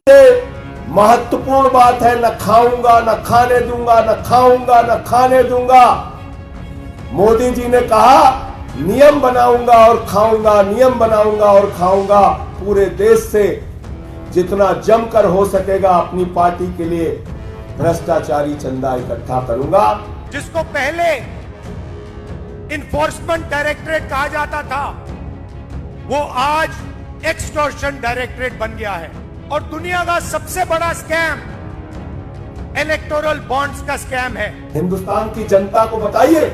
सबसे महत्वपूर्ण बात है, न खाऊंगा न खाने दूंगा, न खाऊंगा न खाने दूंगा। मोदी जी ने कहा नियम बनाऊंगा और खाऊंगा, नियम बनाऊंगा और खाऊंगा। पूरे देश से जितना जमकर हो सकेगा अपनी पार्टी के लिए भ्रष्टाचारी चंदा इकट्ठा करूंगा। जिसको पहले इन्फोर्समेंट डायरेक्टरेट कहा जाता था, वो आज एक्सटॉर्शन डायरेक्टरेट बन गया है। और दुनिया का सबसे बड़ा स्कैम इलेक्टोरल बॉन्ड्स का स्कैम है। हिंदुस्तान की जनता को बताइए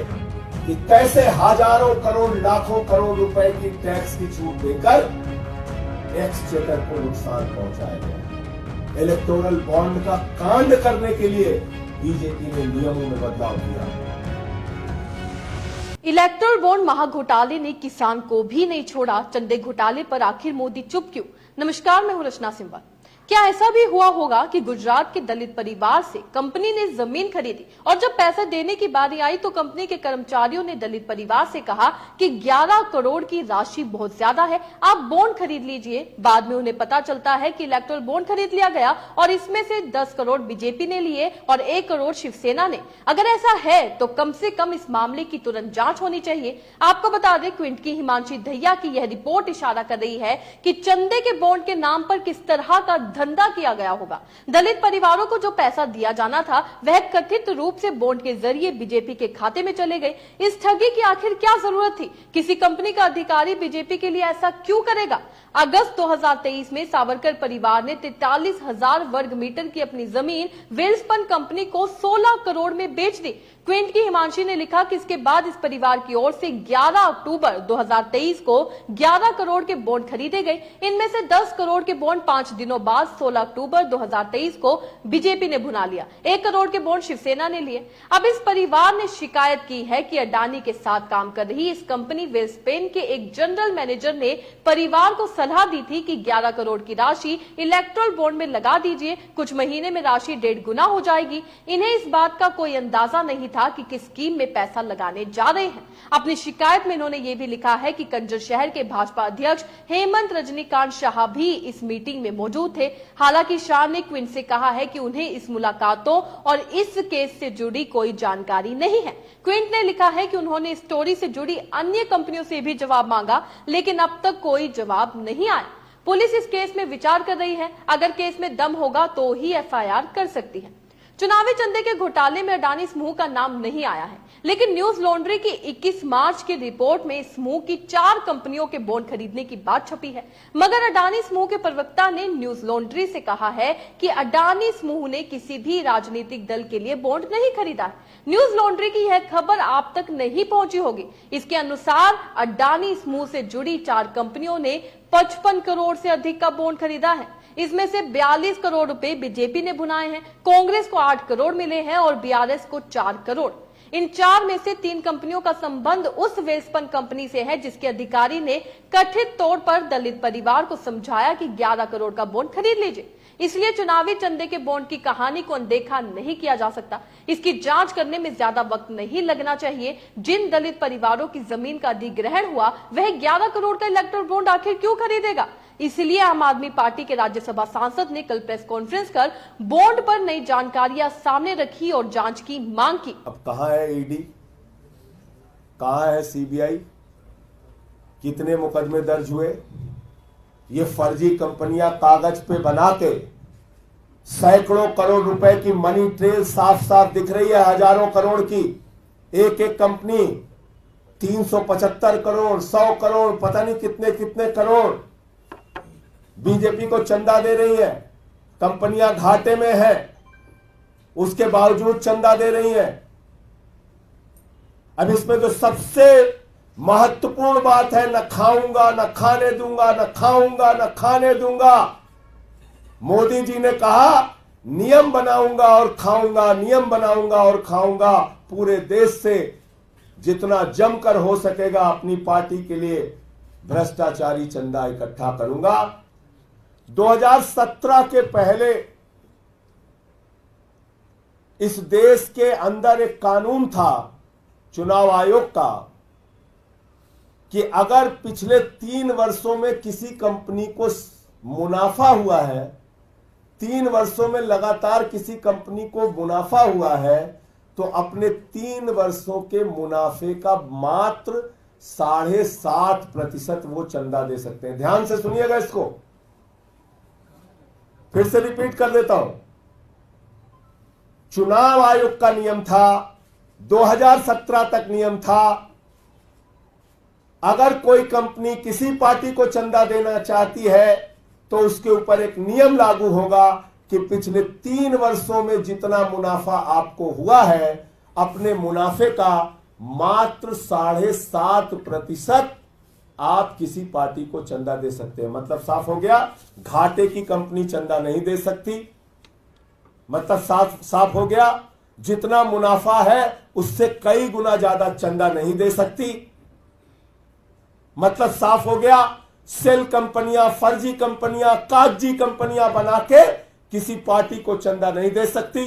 कि कैसे हजारों करोड़ लाखों करोड़ रुपए की टैक्स की छूट देकर एक्सचेकर को नुकसान पहुंचाया गया। इलेक्टोरल बॉन्ड का कांड करने के लिए बीजेपी ने नियमों में बदलाव किया। इलेक्टोरल बॉन्ड महाघोटाले ने किसान को भी नहीं छोड़ा। चंदे घोटाले पर आखिर मोदी चुप क्यों? नमस्कार, मैं हूं रचना सिंबल। क्या ऐसा भी हुआ होगा कि गुजरात के दलित परिवार से कंपनी ने जमीन खरीदी और जब पैसा देने की बारी आई तो कंपनी के कर्मचारियों ने दलित परिवार से कहा कि 11 करोड़ की राशि बहुत ज्यादा है, आप बॉन्ड खरीद लीजिए। बाद में उन्हें पता चलता है कि इलेक्टोरल बॉन्ड खरीद लिया गया और इसमें से 10 करोड़ बीजेपी ने लिए और 1 करोड़ शिवसेना ने। अगर ऐसा है तो कम से कम इस मामले की तुरंत जांच होनी चाहिए। आपको बता दें, क्विंट की हिमांशी दहिया की यह रिपोर्ट इशारा कर रही है कि चंदे के बॉन्ड के नाम पर किस तरह का धंधा किया गया होगा। दलित परिवारों को जो पैसा दिया जाना था वह कथित रूप से बॉन्ड के जरिए बीजेपी के खाते में चले गए। इस ठगी की आखिर क्या जरूरत थी? किसी कंपनी का अधिकारी बीजेपी के लिए ऐसा क्यों करेगा? अगस्त 2023 में सावरकर परिवार ने 43,000 वर्ग मीटर की अपनी जमीन वेल्सपन कंपनी को 16 करोड़ में बेच दी। क्विंट की हिमांशी ने लिखा कि इसके बाद इस परिवार की ओर से 11 अक्टूबर 2023 को 11 करोड़ के बॉन्ड खरीदे गए। इनमें से 10 करोड़ के बॉन्ड 5 दिनों बाद 16 अक्टूबर 2023 को बीजेपी ने भुना लिया। 1 करोड़ के बॉन्ड शिवसेना ने लिए। अब इस परिवार ने शिकायत की है कि अडानी के साथ काम कर रही इस कंपनी वेल्सपेन के एक जनरल मैनेजर ने परिवार को सलाह दी थी कि 11 करोड़ की राशि इलेक्टोरल बॉन्ड में लगा दीजिए, कुछ महीने में राशि 1.5 गुना हो जाएगी। इन्हें इस बात का कोई अंदाजा नहीं था कि किस स्कीम में पैसा लगाने जा रहे हैं। अपनी शिकायत में इन्होंने यह भी लिखा है कि कंजर शहर के भाजपा अध्यक्ष हेमंत रजनीकांत शाह भी इस मीटिंग में मौजूद थे। हालांकि शाह ने क्विंट से कहा है कि उन्हें इस मुलाकातों और इस केस से जुड़ी कोई जानकारी नहीं है। क्विंट ने लिखा है कि उन्होंने इस स्टोरी से जुड़ी अन्य कंपनियों से भी जवाब मांगा, लेकिन अब तक कोई जवाब नहीं आया। पुलिस इस केस में विचार कर रही है। अगर केस में दम होगा तो ही एफआईआर कर सकती है। चुनावी चंदे के घोटाले में अडानी समूह का नाम नहीं आया है, लेकिन न्यूज लॉन्ड्री की 21 मार्च की रिपोर्ट में समूह की 4 कंपनियों के बॉन्ड खरीदने की बात छपी है। मगर अडानी समूह के प्रवक्ता ने न्यूज लॉन्ड्री से कहा है कि अडानी समूह ने किसी भी राजनीतिक दल के लिए बॉन्ड नहीं खरीदा है। न्यूज लॉन्ड्री की यह खबर आप तक नहीं पहुंची होगी। इसके अनुसार अडानी समूह से जुड़ी 4 कंपनियों ने 55 करोड़ से अधिक का बॉन्ड खरीदा है। इसमें से 42 करोड़ रुपए बीजेपी ने भुनाए हैं, कांग्रेस को 8 करोड़ मिले हैं और बीआरएस को 4 करोड़। इन 4 में से 3 कंपनियों का संबंध उस वेल्सपन कंपनी से है जिसके अधिकारी ने कथित तौर पर दलित परिवार को समझाया कि 11 करोड़ का बॉन्ड खरीद लीजिए। इसलिए चुनावी चंदे के बॉन्ड की कहानी को अनदेखा नहीं किया जा सकता। इसकी जांच करने में ज्यादा वक्त नहीं लगना चाहिए। जिन दलित परिवारों की जमीन का अधिग्रहण हुआ वह 11 करोड़ का इलेक्टोरल बॉन्ड आखिर क्यों खरीदेगा? इसलिए आम आदमी पार्टी के राज्यसभा सांसद ने कल प्रेस कॉन्फ्रेंस कर बॉन्ड पर नई जानकारियां सामने रखी और जांच की मांग की। अब कहां है ईडी, कहां है सीबीआई, कितने मुकदमे दर्ज हुए? ये फर्जी कंपनियां कागज पे बना के सैकड़ों करोड़ रुपए की मनी ट्रेल साफ साफ दिख रही है, हजारों करोड़ की। एक एक कंपनी 375 करोड़, 100 करोड़, पता नहीं कितने कितने करोड़ बीजेपी को चंदा दे रही है। कंपनियां घाटे में हैं, उसके बावजूद चंदा दे रही हैं। अब इसमें जो सबसे महत्वपूर्ण बात है, न खाऊंगा न खाने दूंगा, न खाऊंगा न खाने दूंगा। मोदी जी ने कहा नियम बनाऊंगा और खाऊंगा, नियम बनाऊंगा और खाऊंगा। पूरे देश से जितना जमकर हो सकेगा अपनी पार्टी के लिए भ्रष्टाचारी चंदा इकट्ठा करूंगा। 2017 के पहले इस देश के अंदर एक कानून था चुनाव आयोग का कि अगर पिछले 3 वर्षों में किसी कंपनी को मुनाफा हुआ है 3 वर्षों में लगातार किसी कंपनी को मुनाफा हुआ है तो अपने 3 वर्षों के मुनाफे का मात्र 7.5% वो चंदा दे सकते हैं। ध्यान से सुनिएगा इसको, फिर से रिपीट कर देता हूं। चुनाव आयोग का नियम था, 2017 तक नियम था, अगर कोई कंपनी किसी पार्टी को चंदा देना चाहती है तो उसके ऊपर एक नियम लागू होगा कि पिछले 3 वर्षों में जितना मुनाफा आपको हुआ है, अपने मुनाफे का मात्र 7.5% आप किसी पार्टी को चंदा दे सकते हैं। मतलब साफ हो गया, घाटे की कंपनी चंदा नहीं दे सकती। मतलब साफ हो गया, जितना मुनाफा है उससे कई गुना ज्यादा चंदा नहीं दे सकती। मतलब साफ हो गया, सेल कंपनियां, फर्जी कंपनियां, कागजी कंपनियां बना के किसी पार्टी को चंदा नहीं दे सकती।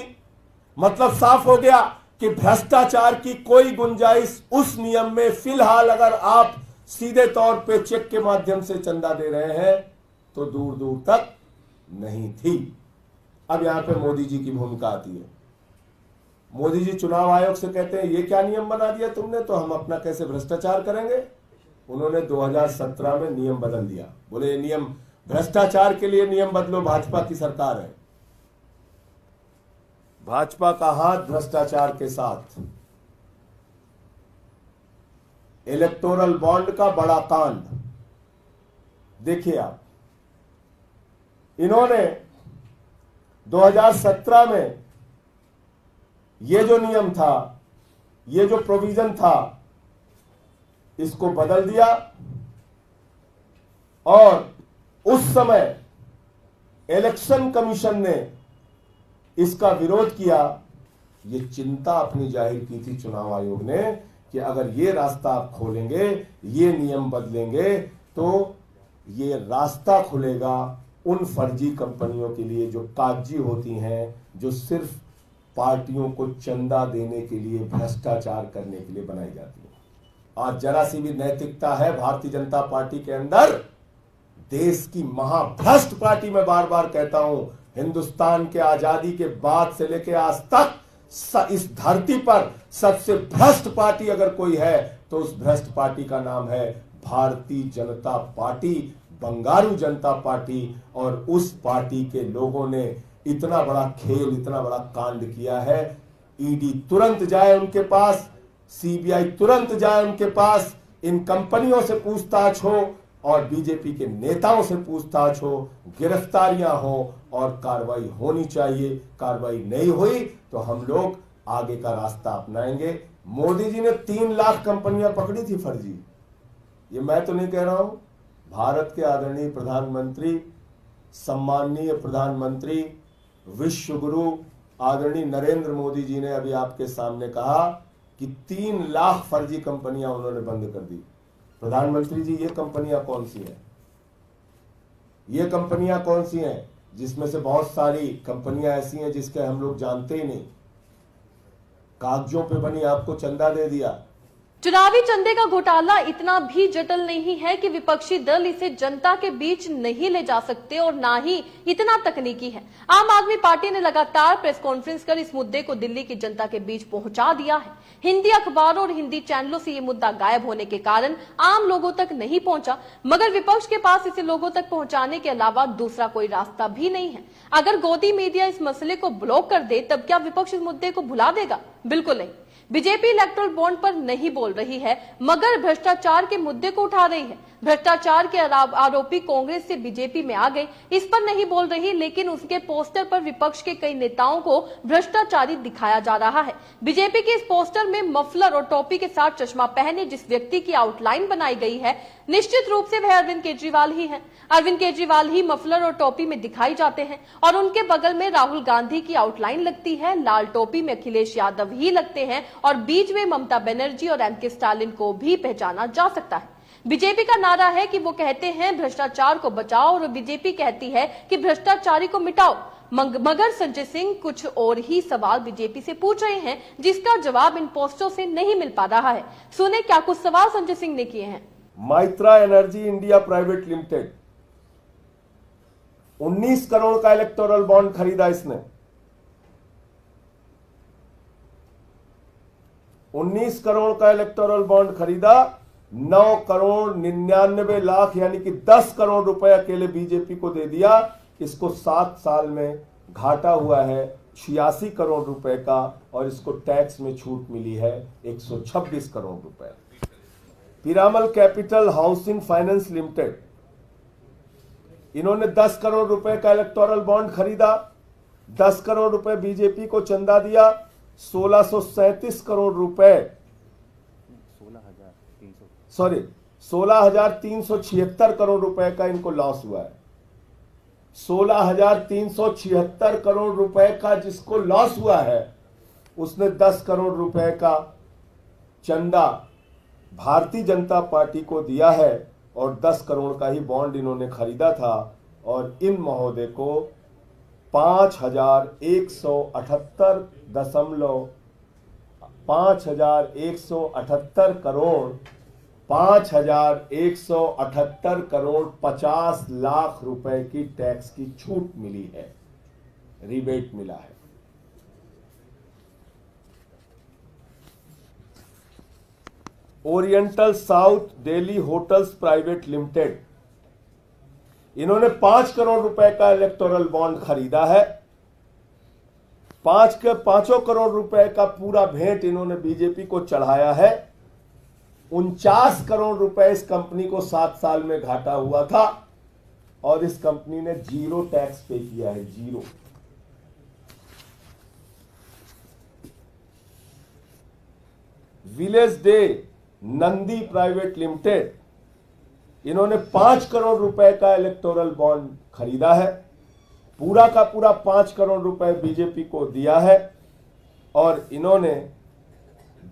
मतलब साफ हो गया कि भ्रष्टाचार की कोई गुंजाइश उस नियम में फिलहाल अगर आप सीधे तौर पे चेक के माध्यम से चंदा दे रहे हैं तो दूर दूर तक नहीं थी। अब यहां पे मोदी जी की भूमिका आती है। मोदी जी चुनाव आयोग से कहते हैं ये क्या नियम बना दिया तुमने, तो हम अपना कैसे भ्रष्टाचार करेंगे। उन्होंने 2017 में नियम बदल दिया, बोले ये नियम भ्रष्टाचार के लिए नियम बदलो, भाजपा की सरकार है। भाजपा का हाथ भ्रष्टाचार के साथ। इलेक्टोरल बॉन्ड का बड़ा कांड देखिए आप, इन्होंने 2017 में ये जो नियम था, ये जो प्रोविजन था, इसको बदल दिया और उस समय इलेक्शन कमीशन ने इसका विरोध किया। ये चिंता अपनी जाहिर की थी चुनाव आयोग ने कि अगर ये रास्ता आप खोलेंगे, ये नियम बदलेंगे तो ये रास्ता खुलेगा उन फर्जी कंपनियों के लिए जो कागजी होती हैं, जो सिर्फ पार्टियों को चंदा देने के लिए, भ्रष्टाचार करने के लिए बनाई जाती है। आज जरा सी भी नैतिकता है भारतीय जनता पार्टी के अंदर, देश की महाभ्रष्ट पार्टी, मैं बार बार कहता हूं, हिंदुस्तान के आजादी के बाद से लेकर आज तक इस धरती पर सबसे भ्रष्ट पार्टी अगर कोई है तो उस भ्रष्ट पार्टी का नाम है भारतीय जनता पार्टी, बंगारू जनता पार्टी। और उस पार्टी के लोगों ने इतना बड़ा खेल, इतना बड़ा कांड किया है। ईडी तुरंत जाए उनके पास, सीबीआई तुरंत जाए उनके पास, इन कंपनियों से पूछताछ हो और बीजेपी के नेताओं से पूछताछ हो, गिरफ्तारियां हो और कार्रवाई होनी चाहिए। कार्रवाई नहीं हुई तो हम लोग आगे का रास्ता अपनाएंगे। मोदी जी ने 3 लाख कंपनियां पकड़ी थी फर्जी, ये मैं तो नहीं कह रहा हूं, भारत के आदरणीय प्रधानमंत्री, सम्माननीय प्रधानमंत्री, विश्व गुरु आदरणीय नरेंद्र मोदी जी ने अभी आपके सामने कहा कि 3 लाख फर्जी कंपनियां उन्होंने बंद कर दी। प्रधानमंत्री जी, ये कंपनियां कौन सी हैं? ये कंपनियां कौन सी हैं जिसमें से बहुत सारी कंपनियां ऐसी हैं जिसके हम लोग जानते ही नहीं, कागजों पे बनी, आपको चंदा दे दिया। चुनावी चंदे का घोटाला इतना भी जटिल नहीं है कि विपक्षी दल इसे जनता के बीच नहीं ले जा सकते और ना ही इतना तकनीकी है। आम आदमी पार्टी ने लगातार प्रेस कॉन्फ्रेंस कर इस मुद्दे को दिल्ली की जनता के बीच पहुंचा दिया है। हिंदी अखबारों और हिंदी चैनलों से ये मुद्दा गायब होने के कारण आम लोगों तक नहीं पहुंचा, मगर विपक्ष के पास इसे लोगों तक पहुंचाने के अलावा दूसरा कोई रास्ता भी नहीं है। अगर गोदी मीडिया इस मसले को ब्लॉक कर दे तब क्या विपक्ष इस मुद्दे को भुला देगा? बिल्कुल नहीं। बीजेपी इलेक्टोरल बॉन्ड पर नहीं बोल रही है मगर भ्रष्टाचार के मुद्दे को उठा रही है। भ्रष्टाचार के आरोपी कांग्रेस से बीजेपी में आ गए, इस पर नहीं बोल रही, लेकिन उसके पोस्टर पर विपक्ष के कई नेताओं को भ्रष्टाचारी दिखाया जा रहा है। बीजेपी के इस पोस्टर में मफलर और टोपी के साथ चश्मा पहने जिस व्यक्ति की आउटलाइन बनाई गई है, निश्चित रूप से वह अरविंद केजरीवाल ही है। अरविंद केजरीवाल ही मफलर और टोपी में दिखाई जाते हैं और उनके बगल में राहुल गांधी की आउटलाइन लगती है, लाल टोपी में अखिलेश यादव ही लगते हैं और बीच में ममता बनर्जी और एम के स्टालिन को भी पहचाना जा सकता है। बीजेपी का नारा है कि वो कहते हैं भ्रष्टाचार को बचाओ और बीजेपी कहती है कि भ्रष्टाचारी को मिटाओ। मगर संजय सिंह कुछ और ही सवाल बीजेपी से पूछ रहे हैं जिसका जवाब इन पोस्टरों से नहीं मिल पा रहा है। सुने क्या कुछ सवाल संजय सिंह ने किए हैं। Maitra energy India private limited, 19 crore का इलेक्टोरल बॉन्ड खरीदा इसने। 19 करोड़ का इलेक्टोरल बॉन्ड खरीदा, 9 करोड़ 99 लाख यानी कि 10 करोड़ रुपए अकेले बीजेपी को दे दिया। इसको 7 साल में घाटा हुआ है 86 करोड़ रुपए का, और इसको टैक्स में छूट मिली है 126 करोड़ रुपए। Piramal capital housing finance limited, इन्होंने 10 करोड़ रुपए का इलेक्टोरल बॉन्ड खरीदा, 10 करोड़ रुपए बीजेपी को चंदा दिया, 1637 करोड़ रुपए 16,376 करोड़ रुपए का इनको लॉस हुआ है। 16,376 करोड़ रुपए का जिसको लॉस हुआ है, उसने 10 करोड़ रुपए का चंदा भारतीय जनता पार्टी को दिया है, और 10 करोड़ का ही बॉन्ड इन्होंने खरीदा था, और इन महोदय को 5,178 करोड़ 50 लाख रुपए की टैक्स की छूट मिली है, रिबेट मिला है। Oriental south Delhi hotels private limited, इन्होंने 5 करोड़ रुपए का इलेक्टोरल बॉन्ड खरीदा है। 5 करोड़ रुपए का पूरा भेंट इन्होंने बीजेपी को चढ़ाया है। 49 करोड़ रुपए इस कंपनी को 7 साल में घाटा हुआ था, और इस कंपनी ने 0 टैक्स पे किया है, 0। Village day Nandi private limited, इन्होंने 5 करोड़ रुपए का इलेक्टोरल बॉन्ड खरीदा है, पूरा का पूरा 5 करोड़ रुपए बीजेपी को दिया है, और इन्होंने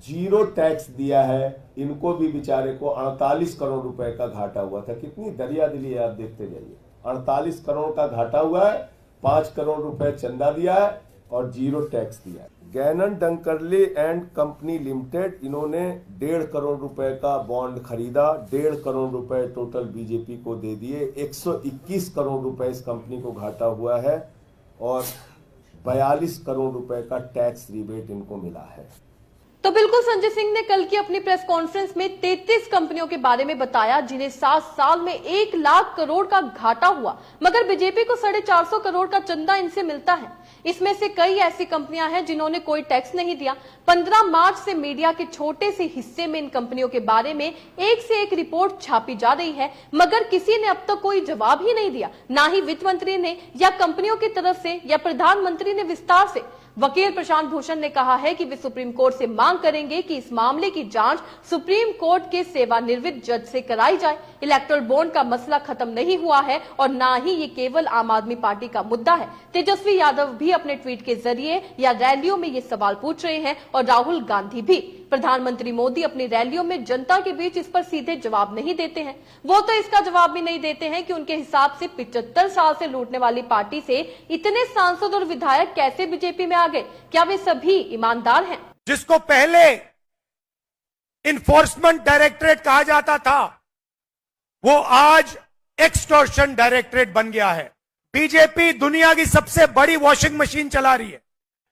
0 टैक्स दिया है। इनको भी बेचारे को 48 करोड़ रुपए का घाटा हुआ था। कितनी दरियादिली है, आप देखते जाइए। 48 करोड़ का घाटा हुआ है, 5 करोड़ रुपए चंदा दिया है, और 0 टैक्स दिया है। गैनन डंकरले एंड कंपनी लिमिटेड, इन्होंने 1.5 करोड़ रुपए का बॉन्ड खरीदा, 1.5 करोड़ रुपए टोटल बीजेपी को दे दिए। 121 करोड़ रुपए इस कंपनी को घाटा हुआ है, और 42 करोड़ रुपए का टैक्स रिबेट इनको मिला है। तो बिल्कुल संजय सिंह ने कल की अपनी प्रेस कॉन्फ्रेंस में 33 कंपनियों के बारे में बताया जिन्हें 7 साल में 1 लाख करोड़ का घाटा हुआ, मगर बीजेपी को 450 करोड़ का चंदा इनसे मिलता है। इसमें से कई ऐसी कंपनियां हैं जिन्होंने कोई टैक्स नहीं दिया। 15 मार्च से मीडिया के छोटे से हिस्से में इन कंपनियों के बारे में एक से एक रिपोर्ट छापी जा रही है, मगर किसी ने अब तक कोई जवाब ही नहीं दिया, ना ही वित्त मंत्री ने, या कंपनियों की तरफ से, या प्रधानमंत्री ने विस्तार से। वकील प्रशांत भूषण ने कहा है कि वे सुप्रीम कोर्ट से मांग करेंगे कि इस मामले की जांच सुप्रीम कोर्ट के सेवानिवृत्त जज से कराई जाए। इलेक्टोरल बॉन्ड का मसला खत्म नहीं हुआ है, और ना ही ये केवल आम आदमी पार्टी का मुद्दा है। तेजस्वी यादव भी अपने ट्वीट के जरिए या रैलियों में ये सवाल पूछ रहे हैं, और राहुल गांधी भी। प्रधानमंत्री मोदी अपनी रैलियों में जनता के बीच इस पर सीधे जवाब नहीं देते हैं। वो तो इसका जवाब भी नहीं देते हैं कि उनके हिसाब से 75 साल से लूटने वाली पार्टी से इतने सांसद और विधायक कैसे बीजेपी में आ गए? क्या वे सभी ईमानदार हैं? जिसको पहले इन्फोर्समेंट डायरेक्टरेट कहा जाता था, वो आज एक्सटॉर्शन डायरेक्टरेट बन गया है। बीजेपी दुनिया की सबसे बड़ी वॉशिंग मशीन चला रही है,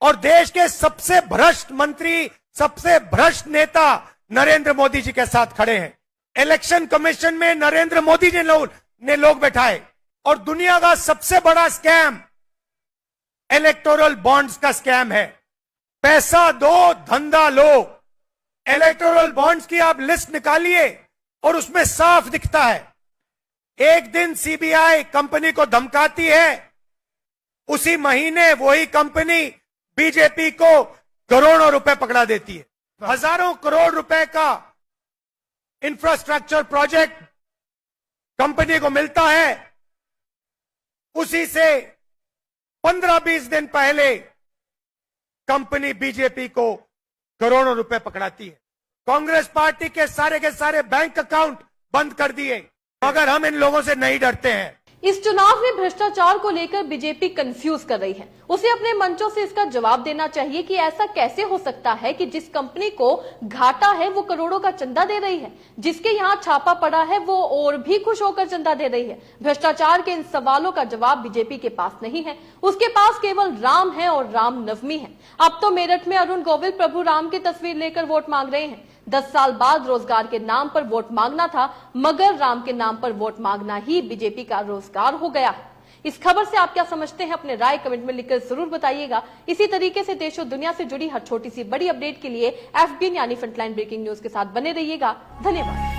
और देश के सबसे भ्रष्ट मंत्री, सबसे भ्रष्ट नेता नरेंद्र मोदी जी के साथ खड़े हैं। इलेक्शन कमीशन में नरेंद्र मोदी ने लोग बैठाए, और दुनिया का सबसे बड़ा स्कैम इलेक्टोरल बॉन्ड्स का स्कैम है। पैसा दो, धंधा लो। इलेक्टोरल बॉन्ड्स की आप लिस्ट निकालिए, और उसमें साफ दिखता है, एक दिन सीबीआई कंपनी को धमकाती है, उसी महीने वही कंपनी बीजेपी को करोड़ों रुपए पकड़ा देती है। हजारों करोड़ रुपए का इंफ्रास्ट्रक्चर प्रोजेक्ट कंपनी को मिलता है, उसी से 15-20 दिन पहले कंपनी बीजेपी को करोड़ों रुपए पकड़ाती है। कांग्रेस पार्टी के सारे बैंक अकाउंट बंद कर दिए, मगर हम इन लोगों से नहीं डरते हैं। इस चुनाव में भ्रष्टाचार को लेकर बीजेपी कंफ्यूज कर रही है। उसे अपने मंचों से इसका जवाब देना चाहिए कि ऐसा कैसे हो सकता है कि जिस कंपनी को घाटा है वो करोड़ों का चंदा दे रही है, जिसके यहाँ छापा पड़ा है वो और भी खुश होकर चंदा दे रही है। भ्रष्टाचार के इन सवालों का जवाब बीजेपी के पास नहीं है, उसके पास केवल राम है और राम नवमी है। अब तो मेरठ में अरुण गोविल प्रभु राम की तस्वीर लेकर वोट मांग रहे हैं। 10 साल बाद रोजगार के नाम पर वोट मांगना था, मगर राम के नाम पर वोट मांगना ही बीजेपी का रोजगार हो गया है। इस खबर से आप क्या समझते हैं, अपने राय कमेंट में लिखकर जरूर बताइएगा। इसी तरीके से देश और दुनिया से जुड़ी हर छोटी सी बड़ी अपडेट के लिए FBN यानी फ्रंटलाइन ब्रेकिंग न्यूज के साथ बने रहिएगा। धन्यवाद।